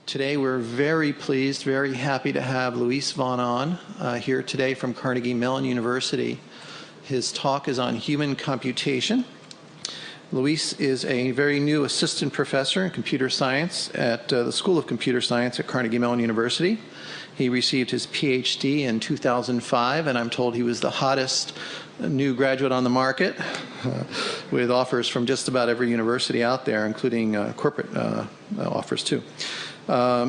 Today we're very pleased, very happy to have Luis von Ahn here today from Carnegie Mellon University. His talk is on human computation. Luis is a very new assistant professor in computer science at the School of Computer Science at Carnegie Mellon University. He received his PhD in 2005, and I'm told he was the hottest new graduate on the market, with offers from just about every university out there, including corporate offers too.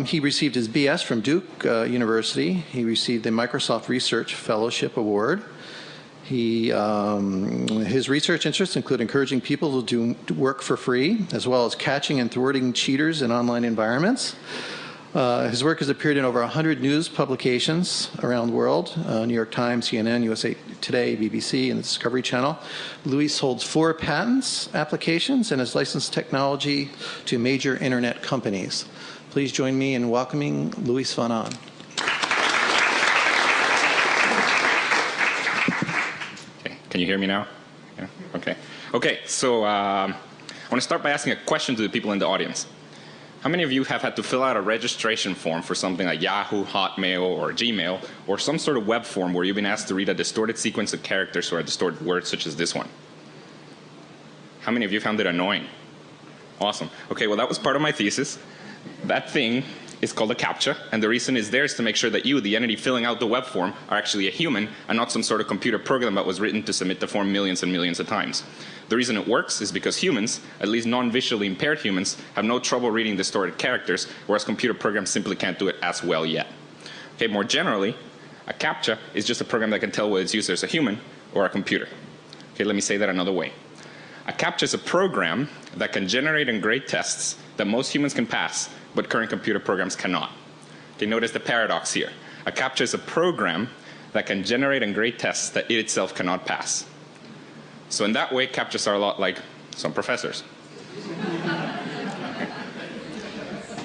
He received his BS from Duke University. He received the Microsoft Research Fellowship Award. His research interests include encouraging people to do work for free, as well as catching and thwarting cheaters in online environments. His work has appeared in over 100 news publications around the world, New York Times, CNN, USA Today, BBC, and the Discovery Channel. Luis holds 4 patents applications and has licensed technology to major internet companies. Please join me in welcoming Luis von Ahn. Okay, can you hear me now? Yeah? Okay, so I want to start by asking a question to the people in the audience. How many of you have had to fill out a registration form for something like Yahoo, Hotmail, or Gmail, or some sort of web form where you've been asked to read a distorted sequence of characters or a distorted word such as this one? How many of you found it annoying? Awesome. Okay, well that was part of my thesis. That thing is called a CAPTCHA, and the reason it's there is to make sure that you, the entity filling out the web form, are actually a human and not some sort of computer program that was written to submit the form millions and millions of times. The reason it works is because humans, at least non-visually impaired humans, have no trouble reading distorted characters, whereas computer programs simply can't do it as well yet. Okay, more generally, a CAPTCHA is just a program that can tell whether its user is a human or a computer. Okay, let me say that another way. A CAPTCHA is a program that can generate and grade tests that most humans can pass, but current computer programs cannot. Okay, notice the paradox here. A CAPTCHA is a program that can generate and grade tests that it itself cannot pass. So in that way, CAPTCHAs are a lot like some professors.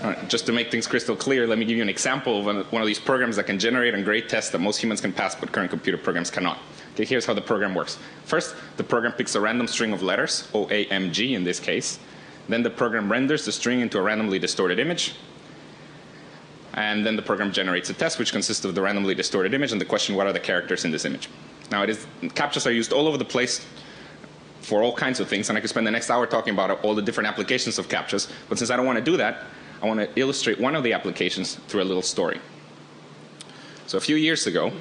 All right, just to make things crystal clear, let me give you an example of one of these programs that can generate and grade tests that most humans can pass, but current computer programs cannot. Okay, here's how the program works. First, the program picks a random string of letters, OAMG in this case. Then the program renders the string into a randomly distorted image. And then the program generates a test which consists of the randomly distorted image and the question, what are the characters in this image? Now, CAPTCHAs are used all over the place for all kinds of things, and I could spend the next hour talking about all the different applications of CAPTCHAs, but since I don't want to do that, I want to illustrate one of the applications through a little story. So a few years ago,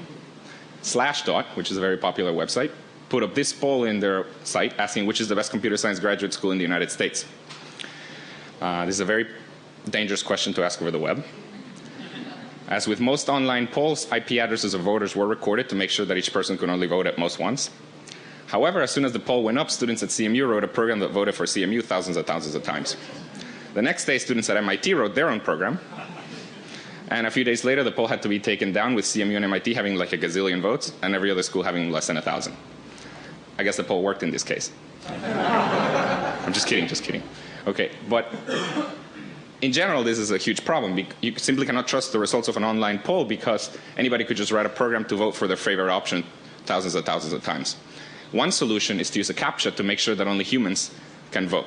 Slashdot, which is a very popular website, put up this poll in their site asking which is the best computer science graduate school in the United States. This is a very dangerous question to ask over the web. As with most online polls, IP addresses of voters were recorded to make sure that each person could only vote at most once. However, as soon as the poll went up, students at CMU wrote a program that voted for CMU thousands of times. The next day, students at MIT wrote their own program. And a few days later, the poll had to be taken down with CMU and MIT having like a gazillion votes and every other school having less than 1,000. I guess the poll worked in this case. I'm just kidding. Okay, but in general, this is a huge problem. You simply cannot trust the results of an online poll because anybody could just write a program to vote for their favorite option thousands of times. One solution is to use a CAPTCHA to make sure that only humans can vote.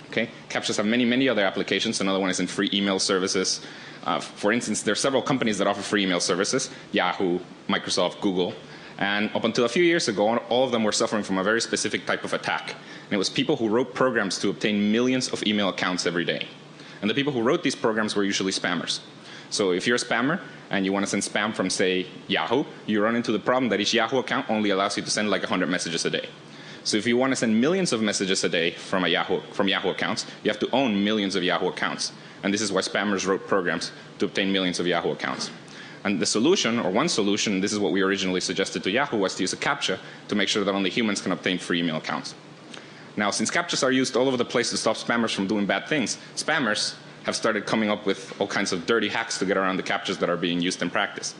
Okay? CAPTCHAs have many other applications. Another one is in free email services. For instance, there are several companies that offer free email services, Yahoo, Microsoft, Google. And up until a few years ago, all of them were suffering from a very specific type of attack. And it was people who wrote programs to obtain millions of email accounts every day. And the people who wrote these programs were usually spammers. So if you're a spammer and you want to send spam from, say, Yahoo, you run into the problem that each Yahoo account only allows you to send like 100 messages a day. So if you want to send millions of messages a day from Yahoo accounts, you have to own millions of Yahoo accounts. And this is why spammers wrote programs to obtain millions of Yahoo accounts. And the solution, or one solution, this is what we originally suggested to Yahoo, was to use a CAPTCHA to make sure that only humans can obtain free email accounts. Now, since CAPTCHAs are used all over the place to stop spammers from doing bad things, spammers have started coming up with all kinds of dirty hacks to get around the CAPTCHAs that are being used in practice.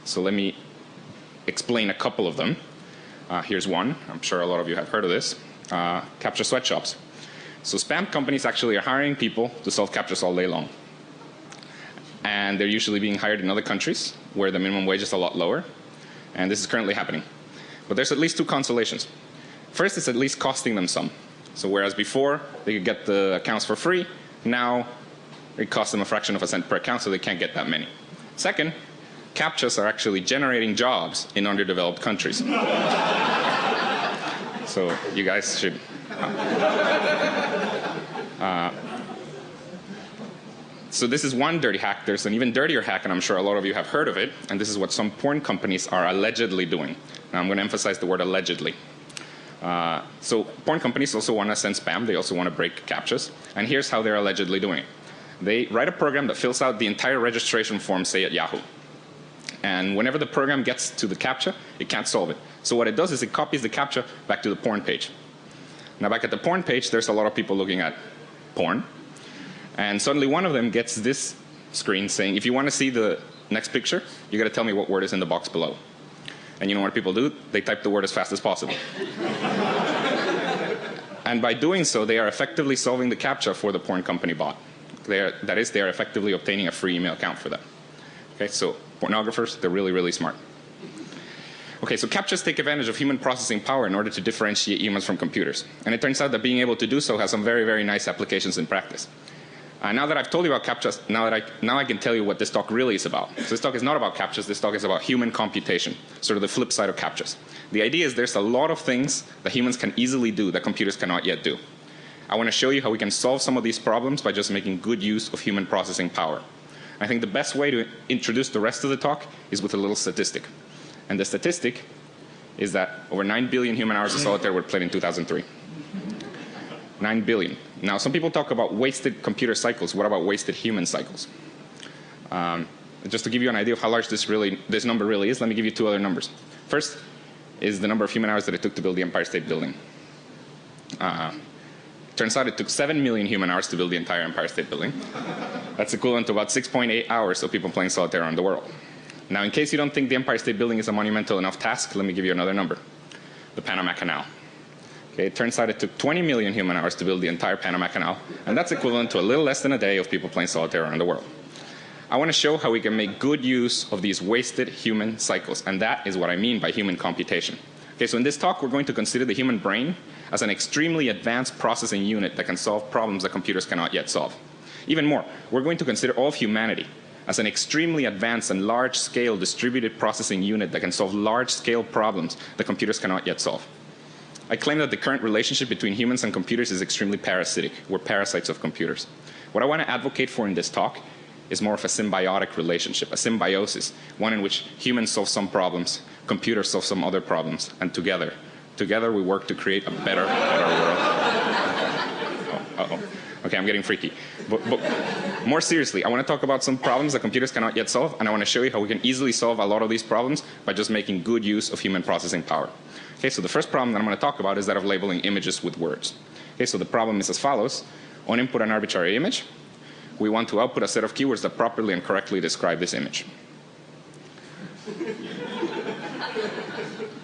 So let me explain a couple of them. Here's one. I'm sure a lot of you have heard of this. CAPTCHA sweatshops. So spam companies actually are hiring people to solve CAPTCHAs all day long. And they're usually being hired in other countries where the minimum wage is a lot lower. And this is currently happening. But there's at least two consolations. First, it's at least costing them some. So whereas before they could get the accounts for free, now It costs them a fraction of a cent per account, so they can't get that many. Second, CAPTCHAs are actually generating jobs in underdeveloped countries. So you guys should... So this is one dirty hack. There's an even dirtier hack, and I'm sure a lot of you have heard of it, and this is what some porn companies are allegedly doing. Now I'm going to emphasize the word allegedly. So porn companies also want to send spam. They also want to break CAPTCHAs, and here's how they're allegedly doing it. They write a program that fills out the entire registration form, say at Yahoo. And whenever the program gets to the CAPTCHA, it can't solve it. So what it does is it copies the CAPTCHA back to the porn page. Now back at the porn page, there's a lot of people looking at porn. And suddenly one of them gets this screen saying, if you want to see the next picture, you got to tell me what word is in the box below. And you know what people do? They type the word as fast as possible. And by doing so, they are effectively solving the CAPTCHA for the porn company bot. That is, they are effectively obtaining a free email account for them. Okay, so pornographers, they're really, really smart. Okay, so CAPTCHAs take advantage of human processing power in order to differentiate humans from computers. And it turns out that being able to do so has some very, very nice applications in practice. Now that I've told you about CAPTCHAs, now I can tell you what this talk really is about. So this talk is not about CAPTCHAs, this talk is about human computation, sort of the flip side of CAPTCHAs. The idea is there's a lot of things that humans can easily do that computers cannot yet do. I want to show you how we can solve some of these problems by just making good use of human processing power. I think the best way to introduce the rest of the talk is with a little statistic. And the statistic is that over 9 billion human hours of solitaire were played in 2003. 9 billion. Now, some people talk about wasted computer cycles. What about wasted human cycles? Just to give you an idea of how large this number really is, let me give you two other numbers. First is the number of human hours that it took to build the Empire State Building. Turns out it took 7 million human hours to build the entire Empire State Building. That's equivalent to about 6.8 hours of people playing solitaire around the world. Now, in case you don't think the Empire State Building is a monumental enough task, let me give you another number. The Panama Canal. Okay, it turns out it took 20 million human hours to build the entire Panama Canal, and that's equivalent to a little less than a day of people playing solitaire around the world. I want to show how we can make good use of these wasted human cycles, and that is what I mean by human computation. Okay, so in this talk, we're going to consider the human brain as an extremely advanced processing unit that can solve problems that computers cannot yet solve. Even more, we're going to consider all of humanity as an extremely advanced and large-scale distributed processing unit that can solve large-scale problems that computers cannot yet solve. I claim that the current relationship between humans and computers is extremely parasitic. We're parasites of computers. What I want to advocate for in this talk is more of a symbiotic relationship, a symbiosis, one in which humans solve some problems, computers solve some other problems, and together we work to create a better world. Okay, I'm getting freaky. But more seriously, I want to talk about some problems that computers cannot yet solve, and I want to show you how we can easily solve a lot of these problems by just making good use of human processing power. Okay, so the first problem that I'm going to talk about is that of labeling images with words. Okay, so the problem is as follows. On input an arbitrary image, we want to output a set of keywords that properly and correctly describe this image.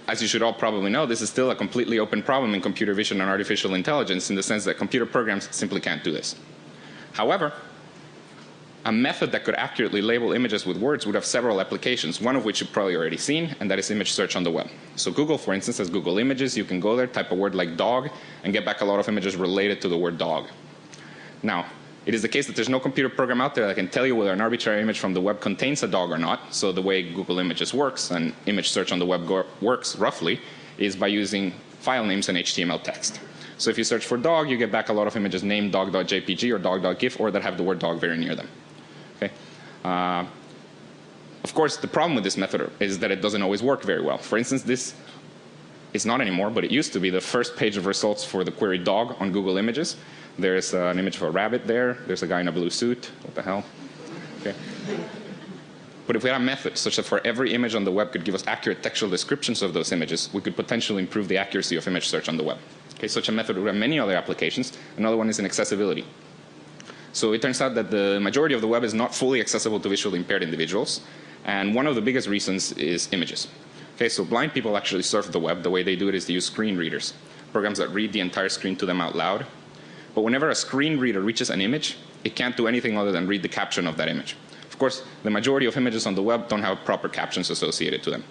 As you should all probably know, this is still a completely open problem in computer vision and artificial intelligence in the sense that computer programs simply can't do this. However, a method that could accurately label images with words would have several applications, one of which you've probably already seen, and that is image search on the web. So Google, for instance, has Google Images. You can go there, type a word like dog, and get back a lot of images related to the word dog. Now, it is the case that there's no computer program out there that can tell you whether an arbitrary image from the web contains a dog or not. So the way Google Images works and image search on the web works roughly is by using file names and HTML text. So if you search for dog, you get back a lot of images named dog.jpg or dog.gif or that have the word dog very near them. Okay? Of course, the problem with this method is that it doesn't always work very well. For instance, this is not anymore, but it used to be the first page of results for the query dog on Google Images. There's an image of a rabbit there. There's a guy in a blue suit. What the hell? Okay. But if we had a method such that for every image on the web could give us accurate textual descriptions of those images, we could potentially improve the accuracy of image search on the web. Okay, such a method would have many other applications. Another one is in accessibility. So it turns out that the majority of the web is not fully accessible to visually impaired individuals. And one of the biggest reasons is images. Okay, so blind people actually surf the web. The way they do it is to use screen readers, programs that read the entire screen to them out loud. But whenever a screen reader reaches an image, it can't do anything other than read the caption of that image. Of course, the majority of images on the web don't have proper captions associated to them.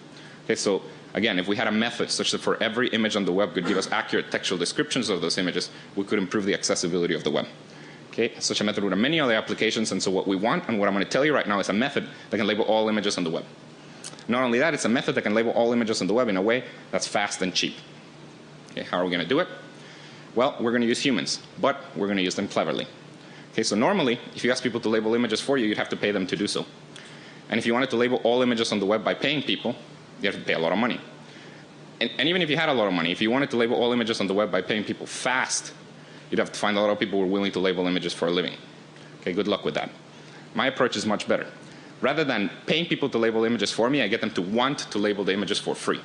Okay, so again, if we had a method such that for every image on the web could give us accurate textual descriptions of those images, we could improve the accessibility of the web. Okay, such a method would have many other applications, and so what we want, and what I'm going to tell you right now, is a method that can label all images on the web. Not only that, it's a method that can label all images on the web in a way that's fast and cheap. Okay, how are we going to do it? Well, we're going to use humans, but we're going to use them cleverly. Okay, so normally, if you ask people to label images for you, you'd have to pay them to do so. And if you wanted to label all images on the web by paying people, you have to pay a lot of money. And even if you had a lot of money, if you wanted to label all images on the web by paying people fast, you'd have to find a lot of people who are willing to label images for a living. Okay, good luck with that. My approach is much better. Rather than paying people to label images for me, I get them to want to label the images for free.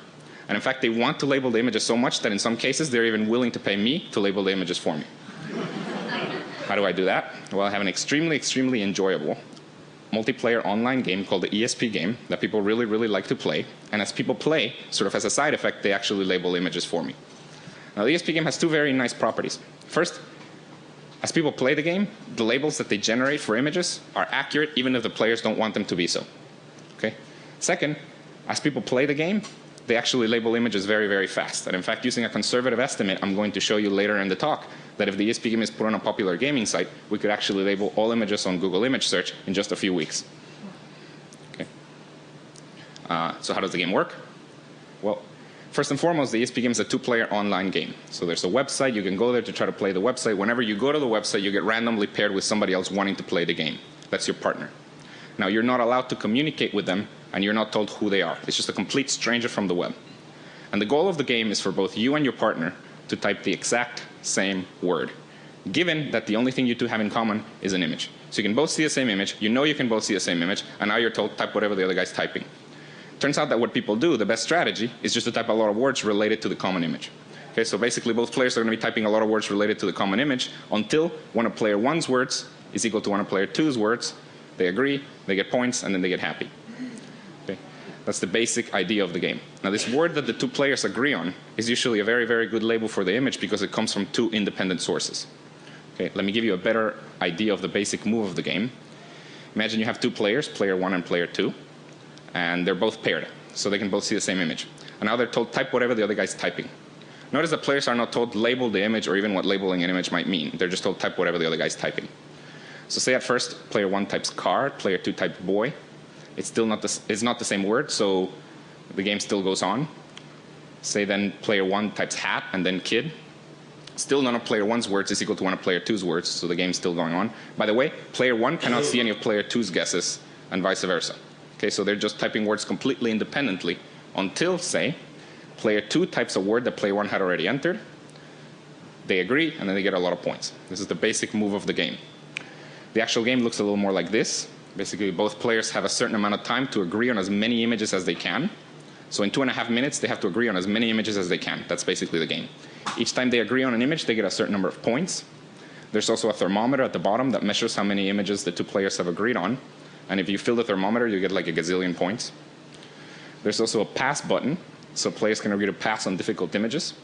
And in fact, they want to label the images so much that in some cases, they're even willing to pay me to label the images for me. How do I do that? Well, I have an extremely, extremely enjoyable multiplayer online game called the ESP game that people really, really like to play. And as people play, sort of as a side effect, they actually label images for me. Now, the ESP game has two very nice properties. First, as people play the game, the labels that they generate for images are accurate even if the players don't want them to be so. Okay? Second, as people play the game, they actually label images very, very fast. And in fact, using a conservative estimate, I'm going to show you later in the talk that if the ESP game is put on a popular gaming site, we could actually label all images on Google image search in just a few weeks. Okay. So how does the game work? Well, first and foremost, the ESP game is a two-player online game. So there's a website. You can go there to try to play the website. Whenever you go to the website, you get randomly paired with somebody else wanting to play the game. That's your partner. Now, you're not allowed to communicate with them, and you're not told who they are. It's just a complete stranger from the web. And the goal of the game is for both you and your partner to type the exact same word, given that the only thing you two have in common is an image. So you can both see the same image, you know you can both see the same image, and now you're told type whatever the other guy's typing. Turns out that what people do, the best strategy, is just to type a lot of words related to the common image. Okay, so basically both players are going to be typing a lot of words related to the common image until one of player one's words is equal to one of player two's words. They agree, they get points, and then they get happy. Okay? That's the basic idea of the game. Now, this word that the two players agree on is usually a very, very good label for the image because it comes from two independent sources. Okay? Let me give you a better idea of the basic move of the game. Imagine you have two players, player one and player two, and they're both paired, so they can both see the same image. And now they're told type whatever the other guy's typing. Notice that players are not told label the image or even what labeling an image might mean. They're just told type whatever the other guy's typing. So say at first player one types car, player two types boy. It's not the same word, so the game still goes on. Say then player one types hat and then kid. Still none of player one's words is equal to one of player two's words, so the game's still going on. By the way, player one cannot see any of player two's guesses and vice versa. Okay, so they're just typing words completely independently until, say, player two types a word that player one had already entered. They agree, and then they get a lot of points. This is the basic move of the game. The actual game looks a little more like this. Basically, both players have a certain amount of time to agree on as many images as they can. So in 2.5 minutes, they have to agree on as many images as they can. That's basically the game. Each time they agree on an image, they get a certain number of points. There's also a thermometer at the bottom that measures how many images the two players have agreed on. And if you fill the thermometer, you get like a gazillion points. There's also a pass button, so players can agree to pass on difficult images.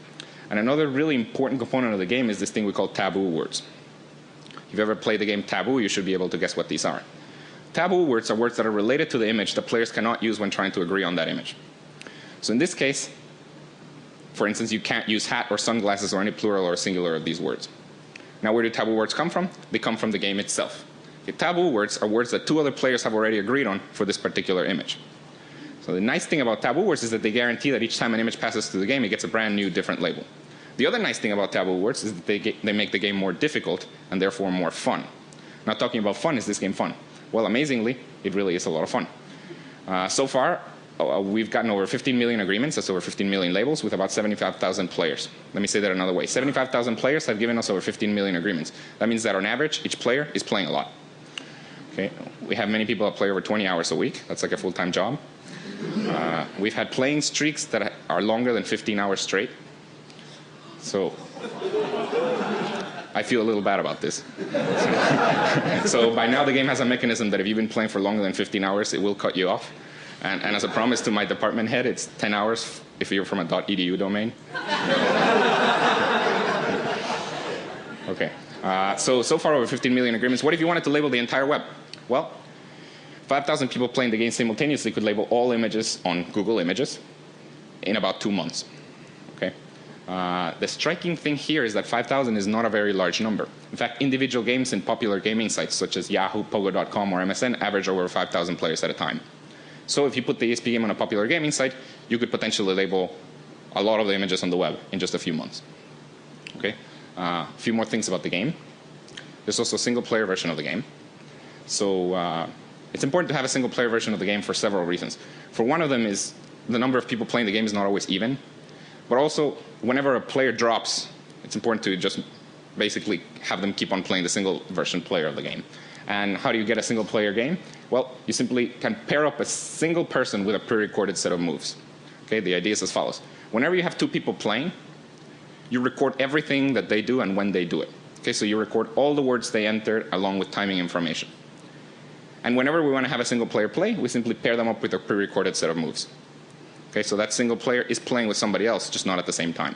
And another really important component of the game is this thing we call taboo words. If you've ever played the game Taboo, you should be able to guess what these are. Taboo words are words that are related to the image that players cannot use when trying to agree on that image. So in this case, for instance, you can't use hat or sunglasses or any plural or singular of these words. Now, where do taboo words come from? They come from the game itself. Okay, taboo words are words that two other players have already agreed on for this particular image. So the nice thing about taboo words is that they guarantee that each time an image passes through the game, it gets a brand new, different label. The other nice thing about taboo words is that they make the game more difficult and therefore more fun. Now, talking about fun, is this game fun? Well, amazingly, it really is a lot of fun. So far, we've gotten over 15 million agreements. That's over 15 million labels with about 75,000 players. Let me say that another way. 75,000 players have given us over 15 million agreements. That means that on average, each player is playing a lot. Okay? We have many people that play over 20 hours a week. That's like a full-time job. We've had playing streaks that are longer than 15 hours straight. So I feel a little bad about this. So by now the game has a mechanism that if you've been playing for longer than 15 hours, it will cut you off. And as a promise to my department head, it's 10 hours if you're from a .edu domain. Okay. So far over 15 million agreements. What if you wanted to label the entire web? Well, 5,000 people playing the game simultaneously could label all images on Google Images in about 2 months. Okay? The striking thing here is that 5,000 is not a very large number. In fact, individual games in popular gaming sites such as Yahoo, Pogo.com, or MSN average over 5,000 players at a time. So if you put the ESP game on a popular gaming site, you could potentially label a lot of the images on the web in just a few months. Okay? A few more things about the game. There's also a single-player version of the game. So it's important to have a single-player version of the game for several reasons. For one of them is the number of people playing the game is not always even. But also, whenever a player drops, it's important to just basically have them keep on playing the single-version player of the game. And how do you get a single-player game? Well, you simply can pair up a single person with a pre-recorded set of moves. Okay, the idea is as follows. Whenever you have two people playing, you record everything that they do and when they do it. Okay, so you record all the words they entered along with timing information. And whenever we want to have a single-player play, we simply pair them up with a pre-recorded set of moves. Okay, so that single player is playing with somebody else, just not at the same time.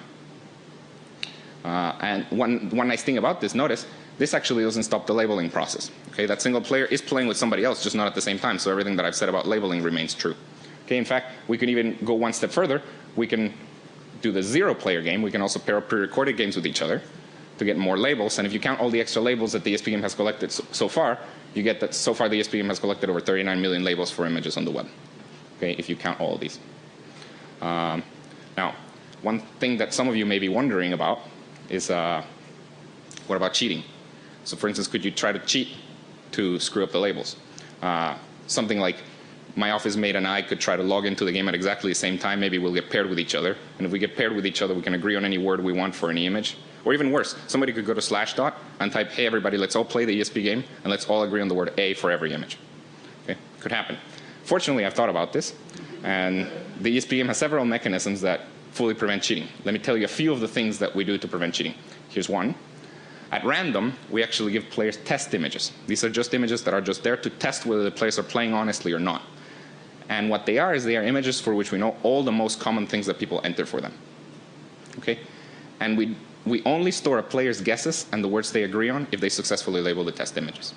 And one nice thing about this, notice, this actually doesn't stop the labeling process. Okay, that single player is playing with somebody else, just not at the same time, so everything that I've said about labeling remains true. Okay, in fact, we can even go one step further. We can do the zero-player game. We can also pair up pre-recorded games with each other to get more labels. And if you count all the extra labels that the ESP game has collected so far, you get that so far the ESP game has collected over 39 million labels for images on the web. Okay, if you count all of these. Now, one thing that some of you may be wondering about is what about cheating? So for instance, could you try to cheat to screw up the labels? Something like my office mate and I could try to log into the game at exactly the same time. Maybe we'll get paired with each other. And if we get paired with each other, we can agree on any word we want for any image. Or even worse, somebody could go to /dot and type, hey, everybody, let's all play the ESP game, and let's all agree on the word A for every image. Okay? Could happen. Fortunately, I've thought about this. And the ESP game has several mechanisms that fully prevent cheating. Let me tell you a few of the things that we do to prevent cheating. Here's one. At random, we actually give players test images. These are just images that are just there to test whether the players are playing honestly or not. And what they are is they are images for which we know all the most common things that people enter for them. Okay? And we only store a player's guesses and the words they agree on if they successfully label the test images.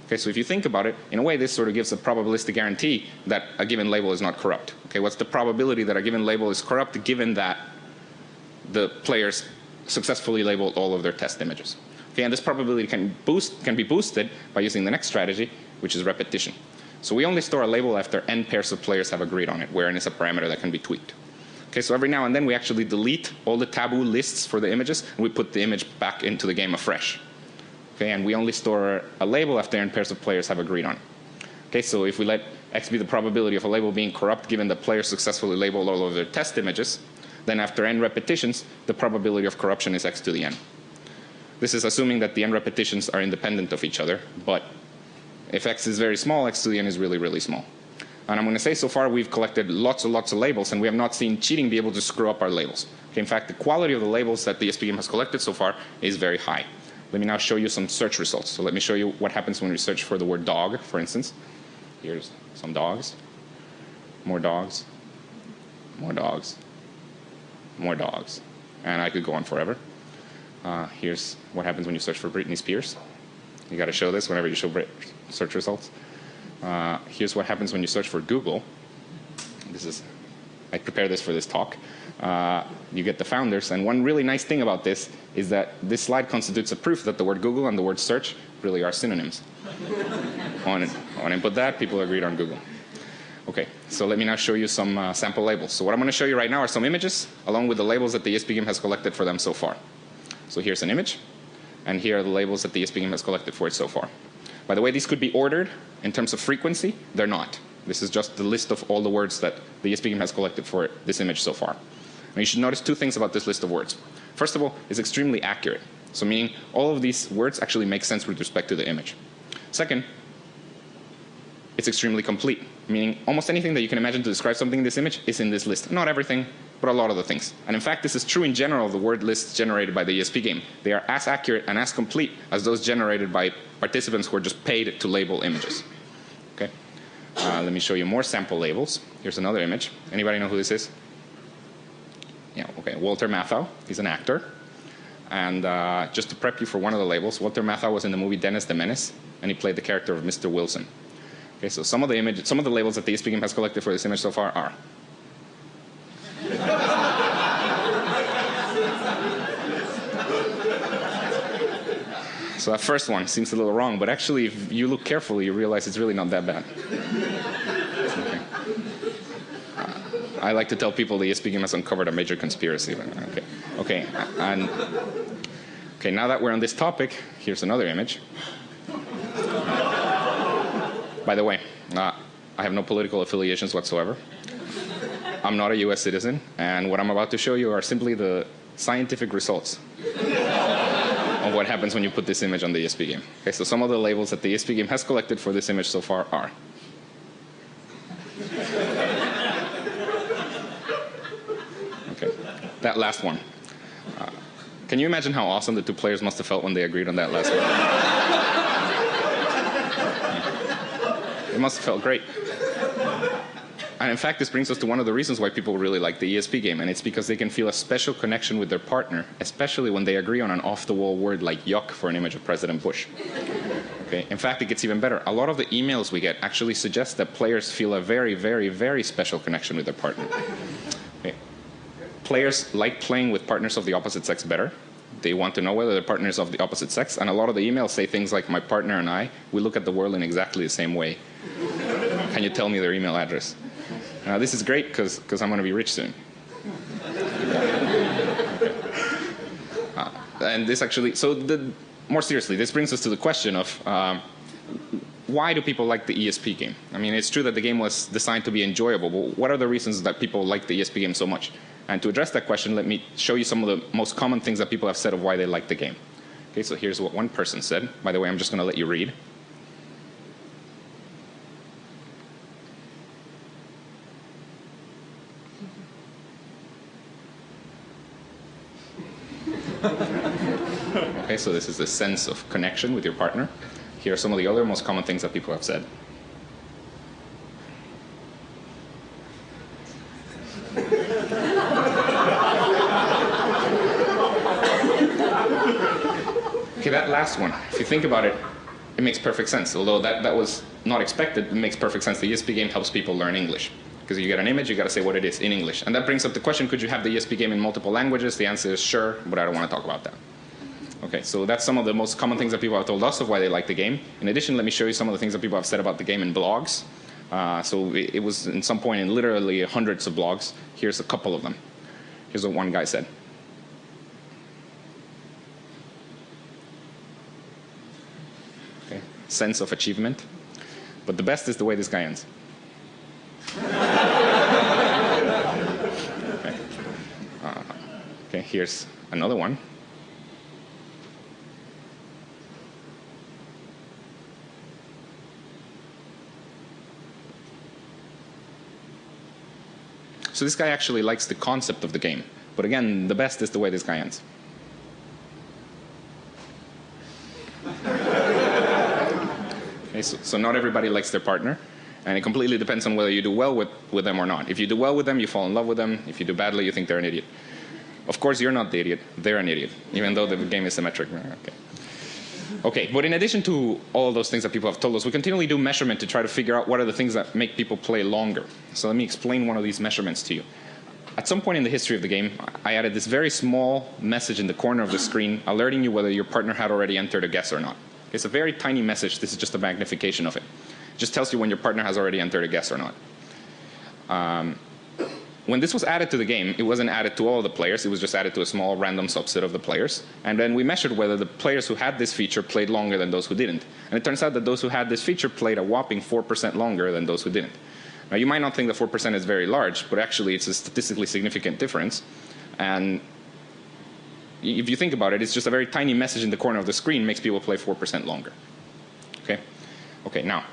Okay, so if you think about it, in a way this sort of gives a probabilistic guarantee that a given label is not corrupt. Okay, what's the probability that a given label is corrupt given that the players successfully labeled all of their test images? Okay, and this probability can be boosted by using the next strategy, which is repetition. So we only store a label after n pairs of players have agreed on it, where n is a parameter that can be tweaked. Okay, so every now and then we actually delete all the taboo lists for the images, and we put the image back into the game afresh. Okay, and we only store a label after n pairs of players have agreed on it. Okay, so if we let x be the probability of a label being corrupt given that players successfully labeled all of their test images, then after n repetitions, the probability of corruption is x to the n. This is assuming that the n repetitions are independent of each other, but if x is very small, x to the n is really, really small. And I'm going to say so far we've collected lots and lots of labels, and we have not seen cheating be able to screw up our labels. Okay, in fact, the quality of the labels that the ESP game has collected so far is very high. Let me now show you some search results. So let me show you what happens when we search for the word dog, for instance. Here's some dogs. More dogs. More dogs. More dogs. And I could go on forever. Here's what happens when you search for Britney Spears. You got to show this whenever you show search results. Here's what happens when you search for Google. I prepared this for this talk. You get the founders, and one really nice thing about this is that this slide constitutes a proof that the word Google and the word search really are synonyms. When I input that, people agreed on Google. Okay, so let me now show you some sample labels. So what I'm going to show you right now are some images, along with the labels that the ESP game has collected for them so far. So here's an image, and here are the labels that the ESP game has collected for it so far. By the way, these could be ordered in terms of frequency. They're not. This is just the list of all the words that the ESP game has collected for this image so far. Now you should notice two things about this list of words. First of all, it's extremely accurate. So meaning all of these words actually make sense with respect to the image. Second, it's extremely complete, meaning almost anything that you can imagine to describe something in this image is in this list. Not everything, but a lot of the things. And in fact, this is true in general of the word lists generated by the ESP game. They are as accurate and as complete as those generated by participants who are just paid to label images. Okay. Let me show you more sample labels. Here's another image. Anybody know who this is? Yeah, okay. Walter Matthau. He's an actor. And just to prep you for one of the labels, Walter Matthau was in the movie Dennis the Menace, and he played the character of Mr. Wilson. Okay, so some of the labels that the ESP game has collected for this image so far are So that first one seems a little wrong, but actually, if you look carefully, you realize it's really not that bad. Okay. I like to tell people the ESP game has uncovered a major conspiracy. Okay. Okay, now that we're on this topic, here's another image. By the way, I have no political affiliations whatsoever. I'm not a US citizen, and what I'm about to show you are simply the scientific results of what happens when you put this image on the ESP game. Okay, so some of the labels that the ESP game has collected for this image so far are. Okay, that last one. Can you imagine how awesome the two players must have felt when they agreed on that last one? It must have felt great. And in fact, this brings us to one of the reasons why people really like the ESP game, and it's because they can feel a special connection with their partner, especially when they agree on an off-the-wall word like yuck for an image of President Bush. Okay. In fact, it gets even better. A lot of the emails we get actually suggest that players feel a very, very, very special connection with their partner. Okay. Players like playing with partners of the opposite sex better. They want to know whether their partner is of the opposite sex, and a lot of the emails say things like, my partner and I, we look at the world in exactly the same way. Can you tell me their email address? This is great because I'm going to be rich soon. And this actually, more seriously, this brings us to the question of why do people like the ESP game? I mean, it's true that the game was designed to be enjoyable, but what are the reasons that people like the ESP game so much? And to address that question, let me show you some of the most common things that people have said of why they like the game. Okay, so here's what one person said. By the way, I'm just going to let you read. Okay, so this is the sense of connection with your partner. Here are some of the other most common things that people have said. Okay, that last one, if you think about it, it makes perfect sense. Although that was not expected, it makes perfect sense. The ESP game helps people learn English. Because you get an image, you got to say what it is in English. And that brings up the question, could you have the ESP game in multiple languages? The answer is sure, but I don't want to talk about that. Okay, so that's some of the most common things that people have told us of why they like the game. In addition, let me show you some of the things that people have said about the game in blogs. So it was in some point in literally hundreds of blogs. Here's a couple of them. Here's what one guy said. Okay, sense of achievement. But the best is the way this guy ends. Okay, here's another one. So this guy actually likes the concept of the game. But again, the best is the way this guy ends. Okay, so not everybody likes their partner. And it completely depends on whether you do well with them or not. If you do well with them, you fall in love with them. If you do badly, you think they're an idiot. Of course, you're not the idiot. They're an idiot, even though the game is symmetric. Okay, but in addition to all those things that people have told us, we continually do measurement to try to figure out what are the things that make people play longer. So let me explain one of these measurements to you. At some point in the history of the game, I added this very small message in the corner of the screen alerting you whether your partner had already entered a guess or not. It's a very tiny message. This is just a magnification of it. It just tells you when your partner has already entered a guess or not. When this was added to the game, it wasn't added to all the players. It was just added to a small random subset of the players. And then we measured whether the players who had this feature played longer than those who didn't. And it turns out that those who had this feature played a whopping 4% longer than those who didn't. Now, you might not think that 4% is very large, but actually it's a statistically significant difference. And if you think about it, it's just a very tiny message in the corner of the screen makes people play 4% longer. Okay, now,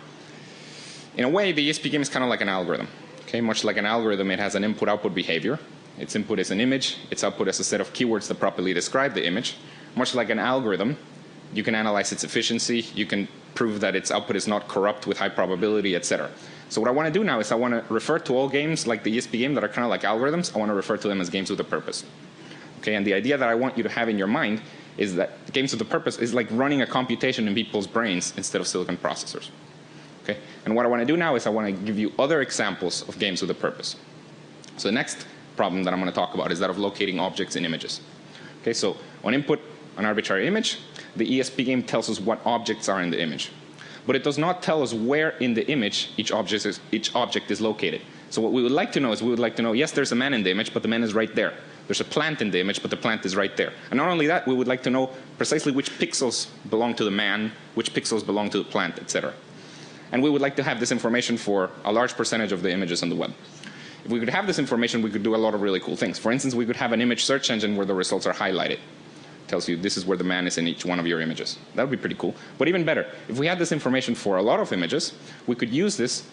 in a way, the ESP game is kind of like an algorithm. Okay, much like an algorithm, it has an input-output behavior. Its input is an image. Its output is a set of keywords that properly describe the image. Much like an algorithm, you can analyze its efficiency. You can prove that its output is not corrupt with high probability, etc. So what I want to do now is I want to refer to all games like the ESP game that are kind of like algorithms. I want to refer to them as games with a purpose. Okay, and the idea that I want you to have in your mind is that games with a purpose is like running a computation in people's brains instead of silicon processors. Okay? And what I want to do now is I want to give you other examples of games with a purpose. So the next problem that I'm going to talk about is that of locating objects in images. Okay, so on input, an arbitrary image, the ESP game tells us what objects are in the image. But it does not tell us where in the image each object is located. So what we would like to know is we would like to know, yes, there's a man in the image, but the man is right there. There's a plant in the image, but the plant is right there. And not only that, we would like to know precisely which pixels belong to the man, which pixels belong to the plant, etc. And we would like to have this information for a large percentage of the images on the web. If we could have this information, we could do a lot of really cool things. For instance, we could have an image search engine where the results are highlighted. Tells you this is where the man is in each one of your images. That would be pretty cool. But even better, if we had this information for a lot of images, we could use this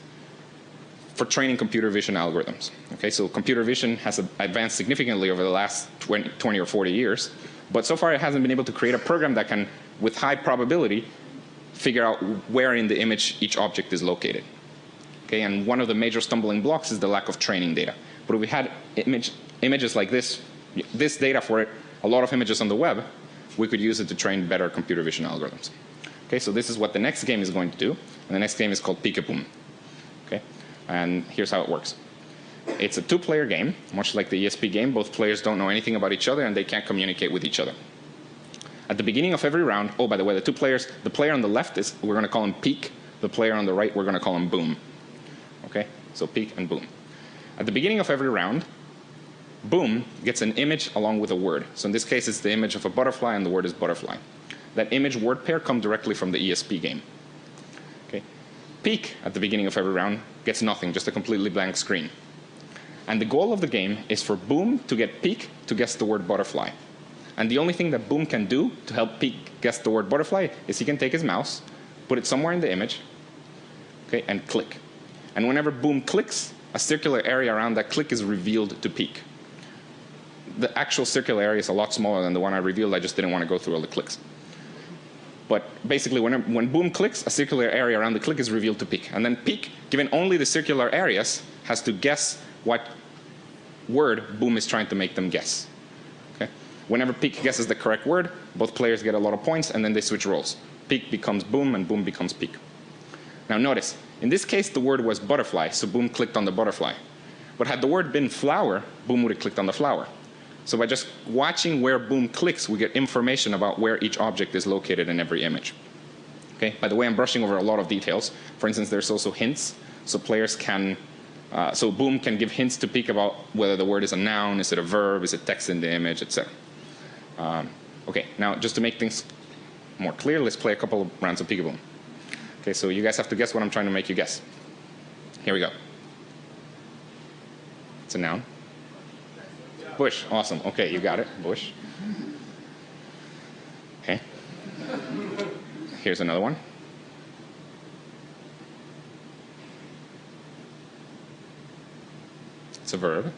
for training computer vision algorithms. Okay, so computer vision has advanced significantly over the last 20 or 40 years. But so far, it hasn't been able to create a program that can, with high probability, figure out where in the image each object is located. Okay, and one of the major stumbling blocks is the lack of training data. But if we had images like this data for it, a lot of images on the web, we could use it to train better computer vision algorithms. Okay, so this is what the next game is going to do. And the next game is called Peek-a-Boom. Okay, and here's how it works. It's a two-player game, much like the ESP game. Both players don't know anything about each other, and they can't communicate with each other. At the beginning of every round, oh, by the way, the two players, the player on the left is, we're going to call him Peek. The player on the right, we're going to call him Boom. Okay, so Peek and Boom. At the beginning of every round, Boom gets an image along with a word. So in this case, it's the image of a butterfly, and the word is butterfly. That image-word pair come directly from the ESP game. Okay. Peek, at the beginning of every round, gets nothing, just a completely blank screen. And the goal of the game is for Boom to get Peek to guess the word butterfly. And the only thing that Boom can do to help Peek guess the word butterfly is he can take his mouse, put it somewhere in the image, okay, and click. And whenever Boom clicks, a circular area around that click is revealed to Peek. The actual circular area is a lot smaller than the one I revealed. I just didn't want to go through all the clicks. But basically, when Boom clicks, a circular area around the click is revealed to Peek. And then Peek, given only the circular areas, has to guess what word Boom is trying to make them guess. Okay? Whenever Peek guesses the correct word, both players get a lot of points, and then they switch roles. Peek becomes Boom, and Boom becomes Peek. Now notice, in this case, the word was butterfly, so Boom clicked on the butterfly. But had the word been flower, Boom would have clicked on the flower. So by just watching where Boom clicks, we get information about where each object is located in every image. Okay? By the way, I'm brushing over a lot of details. For instance, there's also hints. So players can, so Boom can give hints to Peek about whether the word is a noun, is it a verb, is it text in the image, etc. Okay, now just to make things more clear, let's play a couple of rounds of Peek-a-Boom. Okay, so you guys have to guess what I'm trying to make you guess. Here we go. It's a noun. Bush, awesome. Okay, you got it, bush. Okay. Here's another one. It's a verb.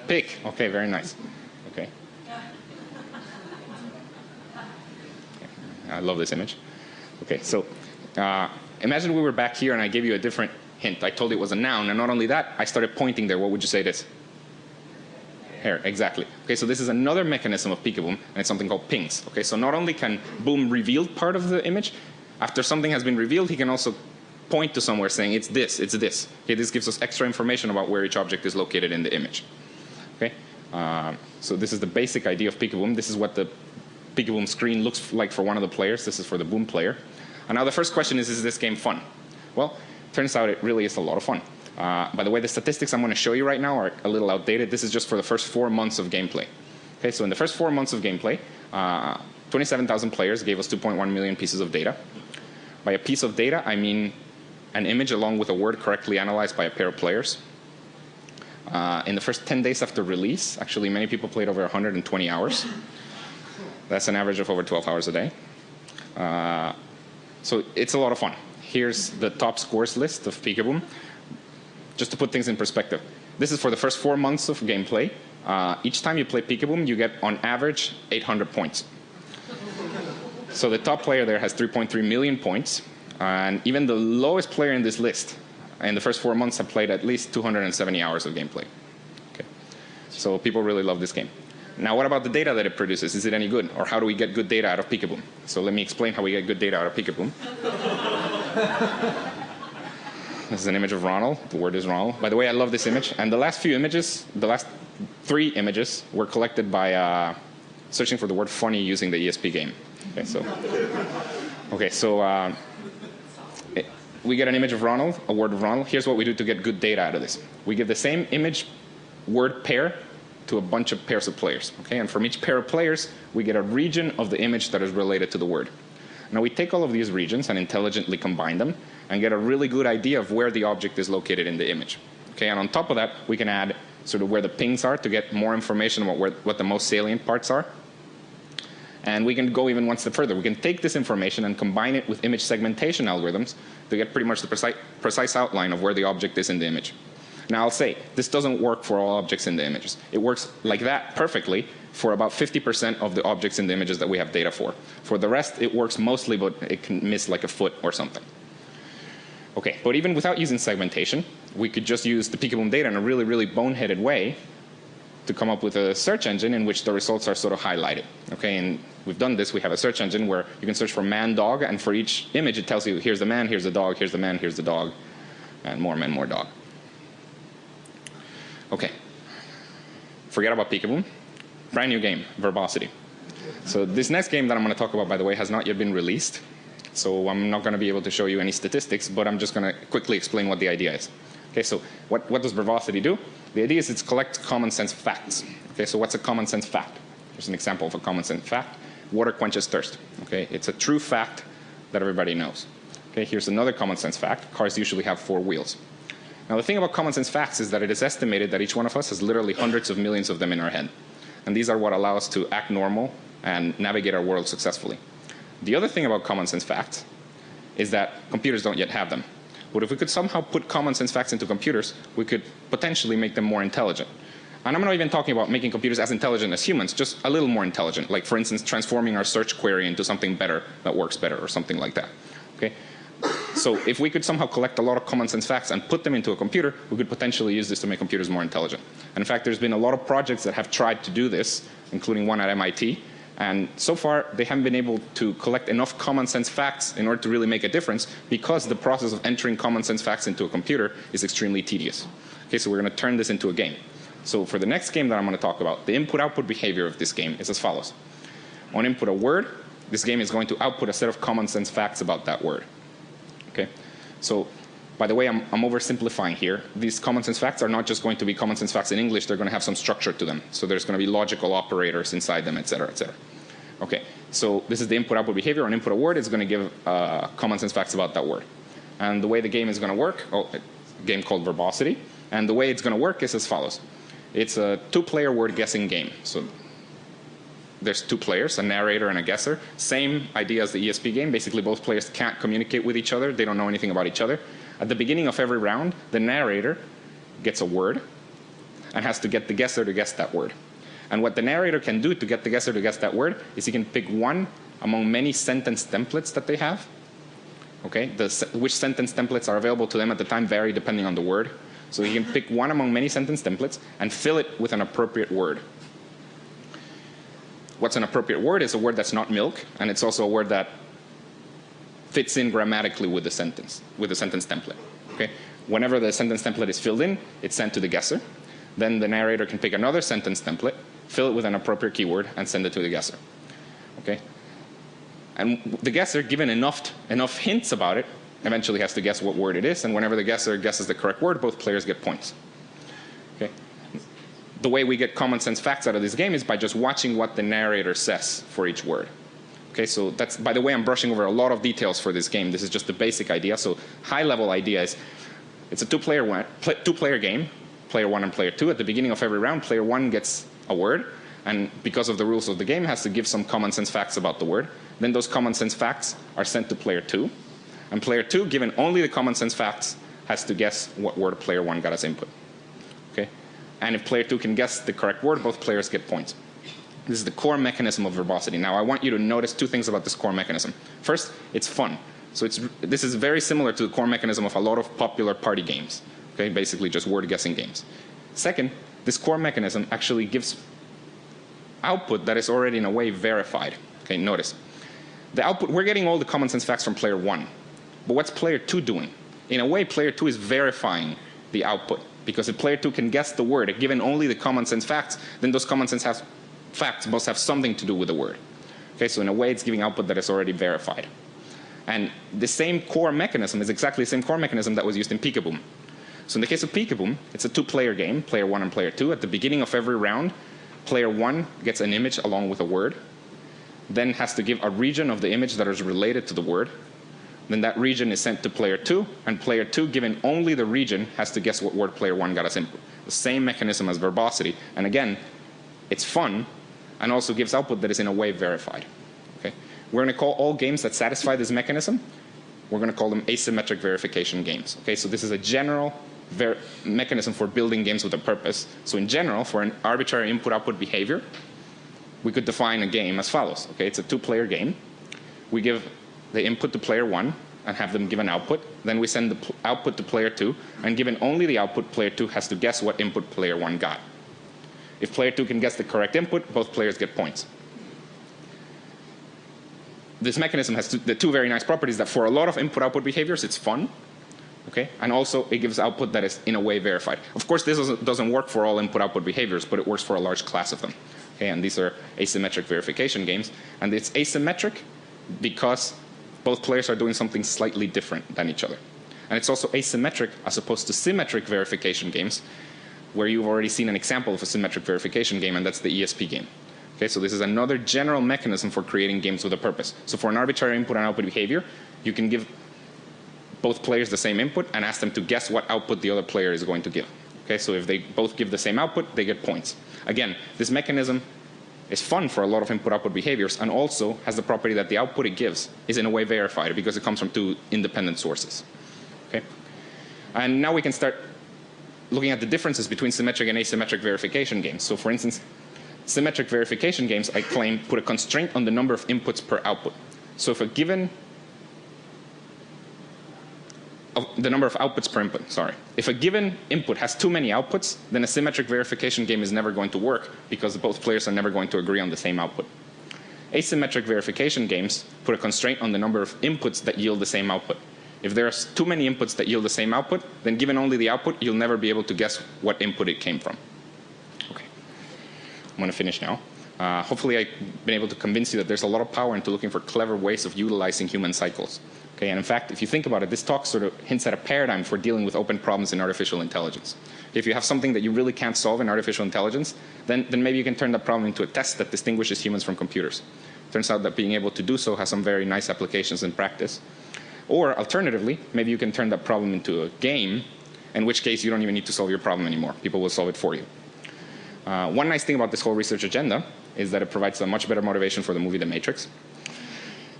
Pick, okay, very nice. Okay. I love this image. Okay, so imagine we were back here and I gave you a different hint. I told you it was a noun, and not only that, I started pointing there. What would you say it is? Hair, exactly. Okay, so this is another mechanism of Peek-a-Boom, and it's something called pings. Okay, so not only can Boom reveal part of the image, after something has been revealed, he can also point to somewhere saying, it's this, it's this. Okay, this gives us extra information about where each object is located in the image. Okay, so this is the basic idea of Peek-a-Boom. This is what the Peek-a-Boom screen looks like for one of the players. This is for the Boom player. And now the first question is this game fun? Well, turns out it really is a lot of fun. By the way, the statistics I'm going to show you right now are a little outdated. This is just for the first 4 months of gameplay. Okay, so in the first 4 months of gameplay, 27,000 players gave us 2.1 million pieces of data. By a piece of data, I mean an image along with a word correctly analyzed by a pair of players. In the first 10 days after release, actually many people played over 120 hours. That's an average of over 12 hours a day. So it's a lot of fun. Here's the top scores list of Peek-a-Boom. Just to put things in perspective, this is for the first 4 months of gameplay. Each time you play Peek-a-Boom, you get, on average, 800 points. So the top player there has 3.3 million points. And even the lowest player in this list, in the first 4 months, have played at least 270 hours of gameplay. Okay. So people really love this game. Now, what about the data that it produces? Is it any good? Or how do we get good data out of Peek-a-Boom? So let me explain how we get good data out of Peek-a-Boom. This is an image of Ronald. The word is Ronald. By the way, I love this image. And the last few images, the last 3 images, were collected by searching for the word funny using the ESP game. Okay, so we get an image of Ronald, a word of Ronald. Here's what we do to get good data out of this. We give the same image word pair to a bunch of pairs of players. Okay, and from each pair of players, we get a region of the image that is related to the word. Now we take all of these regions and intelligently combine them and get a really good idea of where the object is located in the image. Okay, and on top of that, we can add sort of where the pings are to get more information about what the most salient parts are. And we can go even one step further. We can take this information and combine it with image segmentation algorithms to get pretty much the precise outline of where the object is in the image. Now I'll say, this doesn't work for all objects in the images. It works like that perfectly for about 50% of the objects in the images that we have data for. For the rest, it works mostly, but it can miss like a foot or something. Okay, but even without using segmentation, we could just use the peekaboo data in a really, really boneheaded way to come up with a search engine in which the results are sort of highlighted. Okay, and we've done this. We have a search engine where you can search for man, dog, and for each image it tells you here's the man, here's the dog, here's the man, here's the dog, and more man, more dog. Okay, forget about peekaboo. Brand new game, Verbosity. So this next game that I'm going to talk about, by the way, has not yet been released. So I'm not going to be able to show you any statistics, but I'm just going to quickly explain what the idea is. Okay, so what does Verbosity do? The idea is it collects common sense facts. Okay, so what's a common sense fact? Here's an example of a common sense fact. Water quenches thirst. Okay, it's a true fact that everybody knows. Okay, here's another common sense fact. Cars usually have 4 wheels. Now the thing about common sense facts is that it is estimated that each one of us has literally hundreds of millions of them in our head. And these are what allow us to act normal and navigate our world successfully. The other thing about common sense facts is that computers don't yet have them. But if we could somehow put common sense facts into computers, we could potentially make them more intelligent. And I'm not even talking about making computers as intelligent as humans, just a little more intelligent. Like, for instance, transforming our search query into something better that works better or something like that. Okay? So if we could somehow collect a lot of common sense facts and put them into a computer, we could potentially use this to make computers more intelligent. And in fact, there's been a lot of projects that have tried to do this, including one at MIT. And so far, they haven't been able to collect enough common sense facts in order to really make a difference because the process of entering common sense facts into a computer is extremely tedious. Okay, so we're going to turn this into a game. So for the next game that I'm going to talk about, the input-output behavior of this game is as follows. On input a word, this game is going to output a set of common sense facts about that word. Okay, so by the way, I'm oversimplifying here. These common sense facts are not just going to be common sense facts in English. They're going to have some structure to them. So there's going to be logical operators inside them, et cetera, et cetera. Okay, so this is the input-output behavior. On input a word, it's going to give common sense facts about that word. And the way the game is going to work, a game called Verbosity. And the way it's going to work is as follows. It's a 2-player word guessing game. So there's 2 players, a narrator and a guesser. Same idea as the ESP game. Basically, both players can't communicate with each other. They don't know anything about each other. At the beginning of every round, the narrator gets a word and has to get the guesser to guess that word. And what the narrator can do to get the guesser to guess that word is he can pick one among many sentence templates that they have. Okay, which sentence templates are available to them at the time vary depending on the word. So he can pick one among many sentence templates and fill it with an appropriate word. What's an appropriate word is a word that's not milk, and it's also a word that fits in grammatically with the sentence template. Okay? Whenever the sentence template is filled in, it's sent to the guesser. Then the narrator can pick another sentence template, fill it with an appropriate keyword, and send it to the guesser. Okay? And the guesser, given enough hints about it, eventually has to guess what word it is, and whenever the guesser guesses the correct word, both players get points. Okay? The way we get common sense facts out of this game is by just watching what the narrator says for each word. Okay, so that's, by the way, I'm brushing over a lot of details for this game. This is just the basic idea. So high-level idea is it's a two-player game, player 1 and player 2. At the beginning of every round, player 1 gets a word, and because of the rules of the game, has to give some common sense facts about the word. Then those common sense facts are sent to player 2. And player 2, given only the common sense facts, has to guess what word player 1 got as input. Okay? And if player 2 can guess the correct word, both players get points. This is the core mechanism of verbosity. Now, I want you to notice 2 things about this core mechanism. First, it's fun. So this is very similar to the core mechanism of a lot of popular party games. Okay? Basically, just word guessing games. Second, this core mechanism actually gives output that is already in a way verified. Okay, notice. The output, we're getting all the common sense facts from player 1. But what's player 2 doing? In a way, player 2 is verifying the output. Because if player 2 can guess the word, given only the common sense facts, then those common sense facts must have something to do with the word. Okay, so in a way, it's giving output that is already verified. And the same core mechanism is exactly the same core mechanism that was used in Peekaboom. So in the case of Peekaboom, it's a two-player game, player 1 and player 2. At the beginning of every round, player 1 gets an image along with a word, then has to give a region of the image that is related to the word. Then that region is sent to player 2, and player 2, given only the region, has to guess what word player 1 got as input. The same mechanism as verbosity. And again, it's fun, and also gives output that is in a way verified. Okay? We're going to call all games that satisfy this mechanism, we're going to call them asymmetric verification games. Okay? So this is a general mechanism for building games with a purpose. So in general, for an arbitrary input-output behavior, we could define a game as follows. Okay? It's a two-player game. We give the input to player 1 and have them give an output. Then we send the output to player 2, and given only the output, player 2 has to guess what input player 1 got. If player 2 can guess the correct input, both players get points. This mechanism has the two very nice properties that for a lot of input-output behaviors, it's fun. Okay? And also, it gives output that is in a way verified. Of course, this doesn't work for all input-output behaviors, but it works for a large class of them. Okay? And these are asymmetric verification games. And it's asymmetric because both players are doing something slightly different than each other. And it's also asymmetric as opposed to symmetric verification games, where you've already seen an example of a symmetric verification game, and that's the ESP game. Okay, so this is another general mechanism for creating games with a purpose. So for an arbitrary input and output behavior, you can give both players the same input and ask them to guess what output the other player is going to give. Okay, so if they both give the same output, they get points. Again, this mechanism is fun for a lot of input-output behaviors, and also has the property that the output it gives is in a way verified because it comes from two independent sources. Okay? And now we can start looking at the differences between symmetric and asymmetric verification games. So for instance, symmetric verification games, I claim, put a constraint on the number of inputs per output. So if a given the number of outputs per input, sorry. If a given input has too many outputs, then a symmetric verification game is never going to work because both players are never going to agree on the same output. Asymmetric verification games put a constraint on the number of inputs that yield the same output. If there are too many inputs that yield the same output, then given only the output, you'll never be able to guess what input it came from. Okay. I'm going to finish now. Hopefully I've been able to convince you that there's a lot of power into looking for clever ways of utilizing human cycles. Okay, and in fact, if you think about it, this talk sort of hints at a paradigm for dealing with open problems in artificial intelligence. If you have something that you really can't solve in artificial intelligence, then maybe you can turn that problem into a test that distinguishes humans from computers. Turns out that being able to do so has some very nice applications in practice. Or alternatively, maybe you can turn that problem into a game, in which case you don't even need to solve your problem anymore. People will solve it for you. One nice thing about this whole research agenda is that it provides a much better motivation for the movie The Matrix.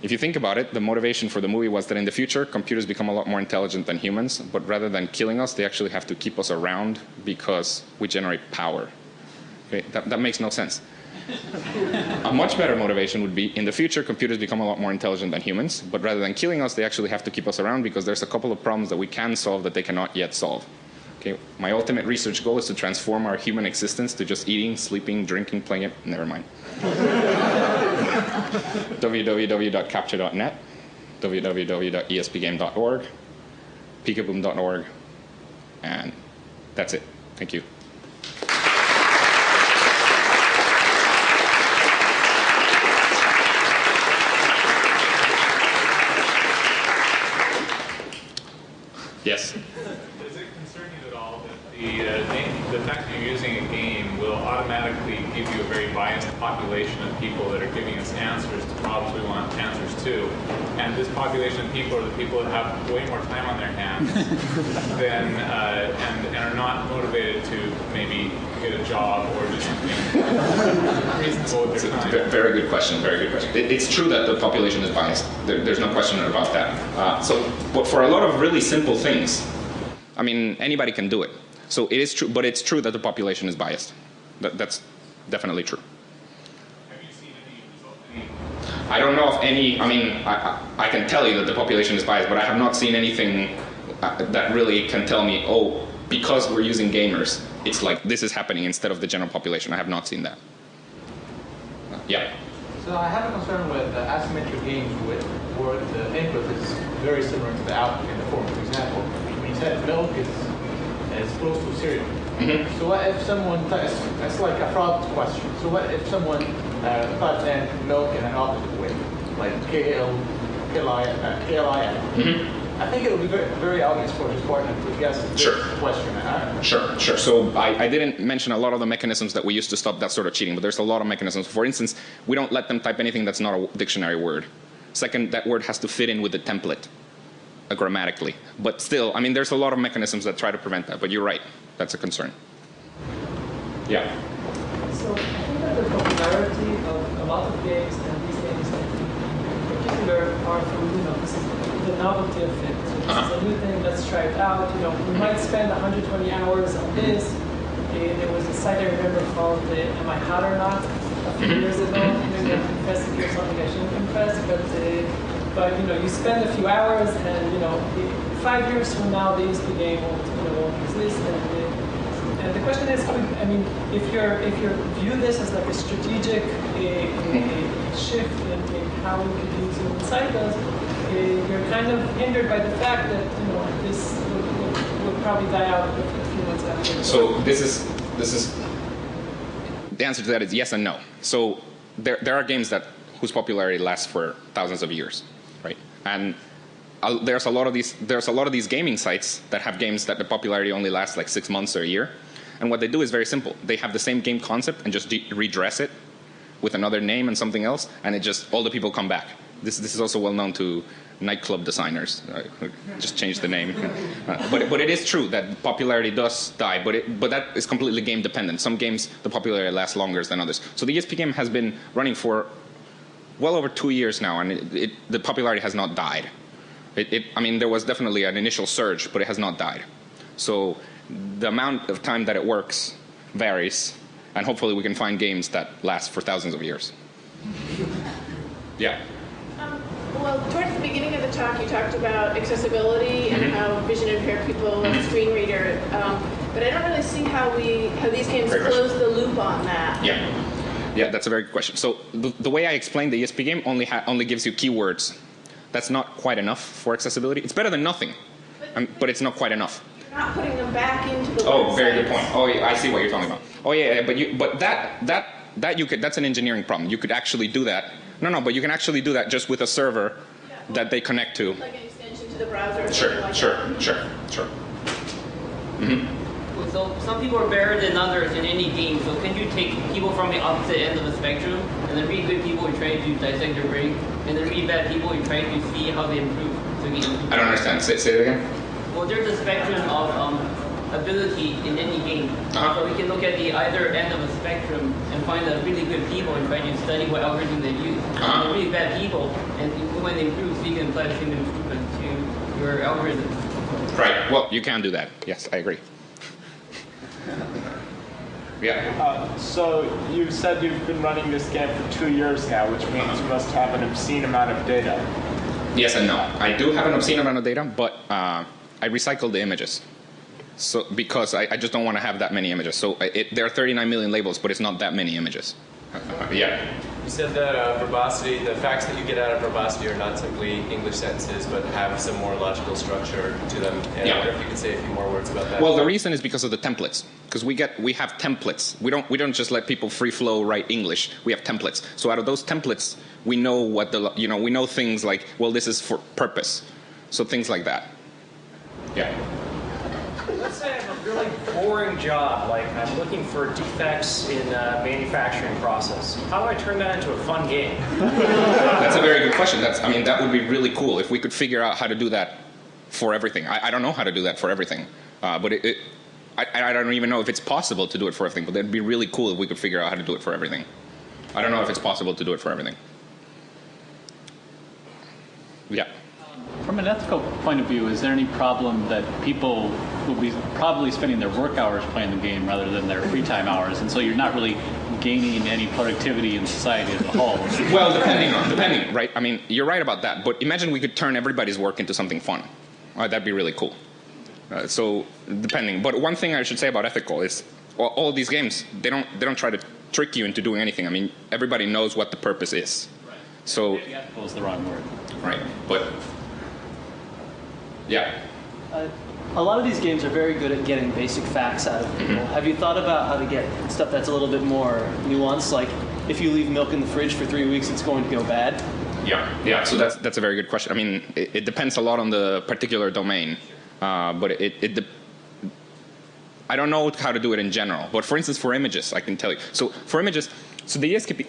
If you think about it, the motivation for the movie was that in the future, computers become a lot more intelligent than humans, but rather than killing us, they actually have to keep us around because we generate power. Okay? That makes no sense. A much better motivation would be, in the future, computers become a lot more intelligent than humans, but rather than killing us, they actually have to keep us around because there's a couple of problems that we can solve that they cannot yet solve. Okay? My ultimate research goal is to transform our human existence to just eating, sleeping, drinking, playing it. Never mind. www.capture.net, www.espgame.org, peekaboom.org, and that's it. Thank you. Yes? Does it concern you at all that the fact that you're using a game will automatically give you a very biased population of people that are giving us answers to problems we want answers to? And this population of people are the people that have way more time on their hands than, and are not motivated to maybe get a job or do something reasonable with their time? Very good question, very good question. It's true that the population is biased. There's no question about that. But for a lot of really simple things, I mean, anybody can do it. So it is true, but it's true that the population is biased. That's definitely true. Have you seen any results? I don't know of any, I mean, I can tell you that the population is biased, but I have not seen anything that really can tell me, oh, because we're using gamers, it's like this is happening instead of the general population. I have not seen that. Yeah. So I have a concern with asymmetric games where the input is very similar to the output in the form. For example, when you said milk is is close to zero. So what if someone, it's like a fraud question. So what if someone types in milk in an opposite way, like KLIN? I think it would be very, very obvious for his partner to guess this question. Sure. So I didn't mention a lot of the mechanisms that we use to stop that sort of cheating, but there's a lot of mechanisms. For instance, we don't let them type anything that's not a dictionary word. Second, that word has to fit in with the template grammatically. But still, I mean, there's a lot of mechanisms that try to prevent that, but you're right. That's a concern. Yeah. So I think that the popularity of a lot of games and these games in particular are through, this is the novelty of it. So this is a new thing, let's try it out. We might spend 120 hours on this. There was a site I remember called Am I Hot or Not a few years ago. Maybe I'm confessing here something I shouldn't confess, but you spend a few hours and 5 years from now the ESP game won't exist. And the question is, if you view this as like a strategic shift in how we could use human cycles, you're kind of hindered by the fact that this will probably die out a few months after. So this is the answer to that is yes and no. So there are games whose popularity lasts for thousands of years, right? And there's a lot of these gaming sites that have games that the popularity only lasts like 6 months or a year. And what they do is very simple. They have the same game concept and just redress it with another name and something else, and all the people come back. This is also well known to nightclub designers. Just change the name. But it is true that popularity does die, but that is completely game dependent. Some games, the popularity lasts longer than others. So the ESP game has been running for well over 2 years now, and the popularity has not died. There was definitely an initial surge, but it has not died. So the amount of time that it works varies, and hopefully we can find games that last for thousands of years. Yeah. Well, towards the beginning of the talk, you talked about accessibility and how vision-impaired people and screen reader, but I don't really see how these games close the loop on that. Yeah, that's a very good question. So the way I explained the ESP game only gives you keywords. That's not quite enough for accessibility. It's better than nothing, but it's not quite enough. You're not putting them back into the website. Very good point. Oh, yeah, I see what you're talking about. Oh, yeah, but that's an engineering problem. You could actually do that. No, but you can actually do that just with a server that they connect to. Like an extension to the browser or Sure. Mm-hmm. So some people are better than others in any game. So can you take people from the opposite end of the spectrum, and then really good people who try to dissect their brain, and then really bad people who try to see how they improve? I don't understand. Say it again. Well, there's a spectrum of ability in any game. So we can look at the either end of a spectrum and find the really good people and try to study what algorithm they use. And the really bad people, and when they improve, so you can apply the same improvement to your algorithm. Right. Well, you can do that. Yes, I agree. Yeah. So you said you've been running this game for 2 years now, which means you must have an obscene amount of data. Yes and no. I do have an obscene amount of data, but I recycle the images. So because I just don't want to have that many images. So there are 39 million labels, but it's not that many images. Yeah. You said that verbosity, the facts that you get out of verbosity are not simply English sentences, but have some more logical structure to them. And I wonder if you could say a few more words about that. Well, the reason is because of the templates. Because we have templates. We don't just let people free flow write English. We have templates. So out of those templates, we know we know things like, well, this is for purpose. So things like that. Yeah. Let's say I have a really boring job, like I'm looking for defects in the manufacturing process. How do I turn that into a fun game? That's a very good question. That would be really cool if we could figure out how to do that for everything. I don't know how to do that for everything, but I don't even know if it's possible to do it for everything, but it'd be really cool if we could figure out how to do it for everything. I don't know if it's possible to do it for everything. Yeah. From an ethical point of view, is there any problem that people will be probably spending their work hours playing the game rather than their free time hours, and so you're not really gaining any productivity in society as a whole? Well, depending, right? You're right about that, but imagine we could turn everybody's work into something fun. That'd be really cool. So depending. But one thing I should say about ethical is all these games, they don't try to trick you into doing anything. Everybody knows what the purpose is. Right. So maybe ethical is the wrong word. Right, but yeah. A lot of these games are very good at getting basic facts out of people. Have you thought about how to get stuff that's a little bit more nuanced, like if you leave milk in the fridge for 3 weeks, it's going to go bad? Yeah. So that's a very good question. I mean, it depends a lot on the particular domain, but I don't know how to do it in general. But for instance, for images, I can tell you. So for images, so the ESP,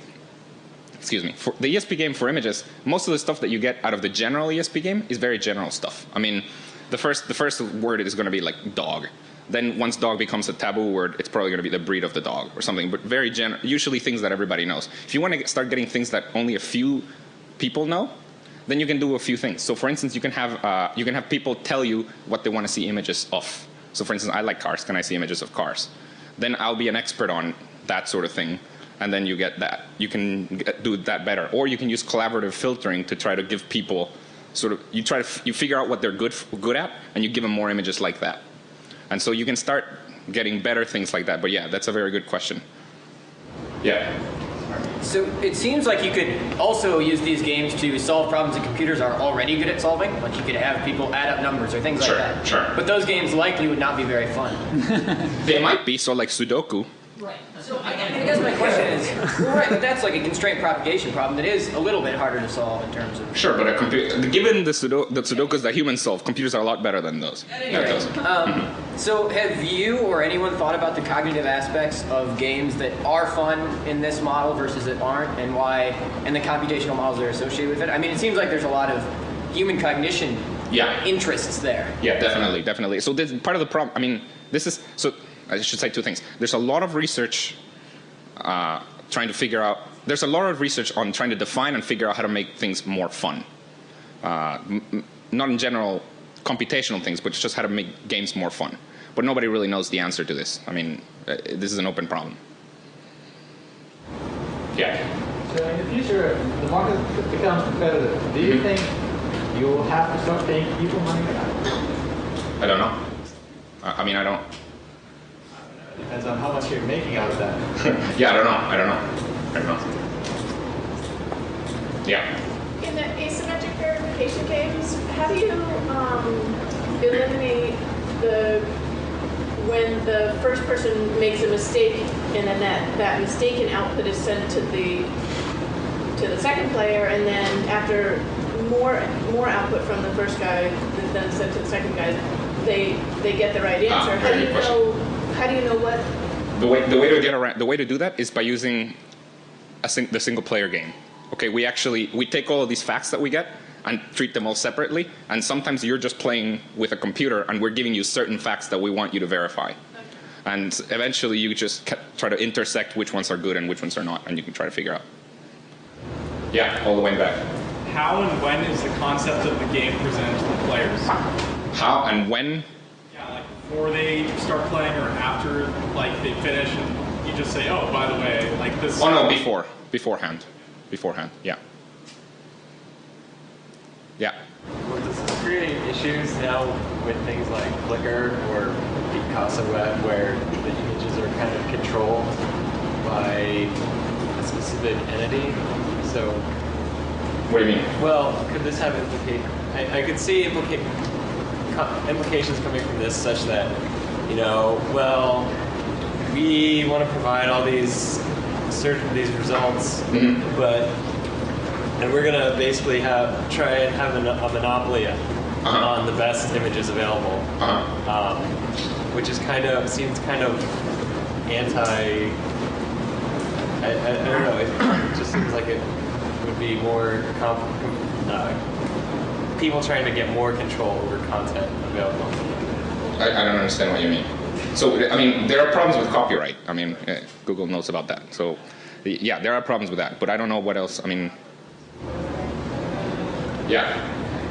for the ESP game for images, most of the stuff that you get out of the general ESP game is very general stuff. I mean, the first word is going to be like dog. Then once dog becomes a taboo word, it's probably going to be the breed of the dog or something. But very usually things that everybody knows. If you want to start getting things that only a few people know, then you can do a few things. So for instance, you can have people tell you what they want to see images of. So for instance, I like cars. Can I see images of cars? Then I'll be an expert on that sort of thing. And then you get that. You can do that better. Or you can use collaborative filtering to try to give people sort of, you figure out what they're good at, and you give them more images like that. And so you can start getting better things like that. But yeah, that's a very good question. Yeah. So it seems like you could also use these games to solve problems that computers are already good at solving. Like you could have people add up numbers or things like that. Sure. But those games likely would not be very fun. They might be, so like Sudoku. Right. So I guess my question is, well, right, but that's like a constraint propagation problem that is a little bit harder to solve in terms of... Sure, but given the Sudokus that humans solve, computers are a lot better than those. So have you or anyone thought about the cognitive aspects of games that are fun in this model versus that aren't, and why, and the computational models that are associated with it? I mean, it seems like there's a lot of human cognition interests there. Yeah, definitely. So this part of the problem, I mean, I should say two things. There's a lot of research trying to figure out, there's a lot of research on trying to define and figure out how to make things more fun. Not in general computational things, but just how to make games more fun. But nobody really knows the answer to this. I mean, this is an open problem. Yeah. So in the future, the market becomes competitive. Do you think you will have to start paying people money for that? I don't know. I mean, I don't. Depends on how much you're making out of that. Yeah, I don't know. Yeah. In the asymmetric verification games, how do you eliminate when the first person makes a mistake in a net, that mistaken output is sent to the second player, and then after more output from the first guy is then sent to the second guy, they get the right answer. How do you know what? The way to do that is by using the single player game. Okay, we take all of these facts that we get and treat them all separately, and sometimes you're just playing with a computer and we're giving you certain facts that we want you to verify. And eventually you just try to intersect which ones are good and which ones are not, and you can try to figure out. Yeah, all the way back. How and when is the concept of the game presented to the players? How and when? Yeah, like before they start playing or after like they finish, and you just say, oh, by the way, like this. Oh no, beforehand, yeah. Yeah. Well, does this create issues now with things like Flickr or Picasa Web, where the images are kind of controlled by a specific entity? So, what do you mean? Well, could this have I could see implications coming from this, such that, well, we want to provide all these results, and we're going to basically try and have a monopoly on the best images available, which is seems kind of anti. I don't know. It just seems like it would be more people trying to get more control over content available. I don't understand what you mean. So, I mean, there are problems with copyright. I mean, Google knows about that. So, yeah, there are problems with that. But I don't know what else. I mean, yeah.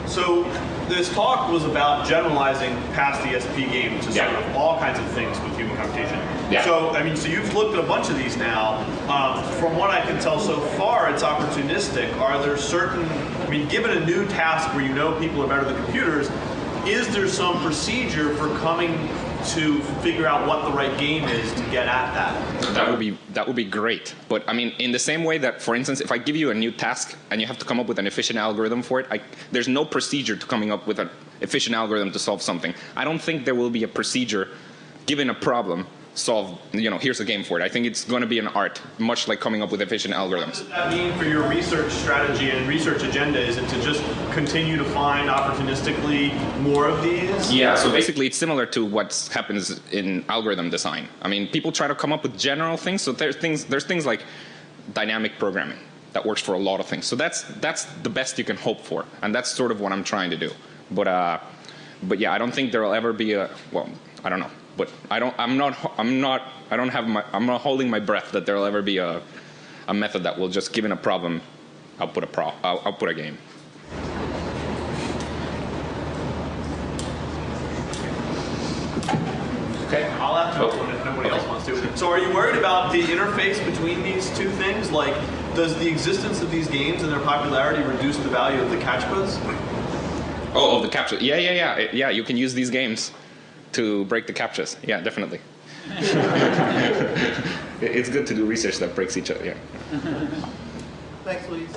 So this talk was about generalizing past ESP games to sort of all kinds of things with human computation. Yeah. So, I mean, so you've looked at a bunch of these now. From what I can tell so far, it's opportunistic. Are there certain, I mean, given a new task where people are better than computers, is there some procedure for coming to figure out what the right game is to get at that? That would be great. But I mean, in the same way that, for instance, if I give you a new task and you have to come up with an efficient algorithm for it, there's no procedure to coming up with efficient algorithm to solve something. I don't think there will be a procedure, given a problem, solve, here's a game for it. I think it's going to be an art, much like coming up with efficient algorithms. What does that mean for your research strategy and research agenda? Is it to just continue to find opportunistically more of these? Yeah, so basically it's similar to what happens in algorithm design. I mean, people try to come up with general things, so there's things like dynamic programming that works for a lot of things. So that's the best you can hope for, and that's sort of what I'm trying to do. But yeah, I don't think there will ever be a, well, I don't know. But I'm not holding my breath that there will ever be a method that will just, given a problem, output a game. Okay, I'll ask another one if nobody else wants to. So are you worried about the interface between these two things? Like, does the existence of these games and their popularity reduce the value of the CAPTCHAs? Oh, of the CAPTCHA. Yeah, you can use these games to break the CAPTCHAs. Yeah, definitely. It's good to do research that breaks each other. Yeah. Thanks, Luis.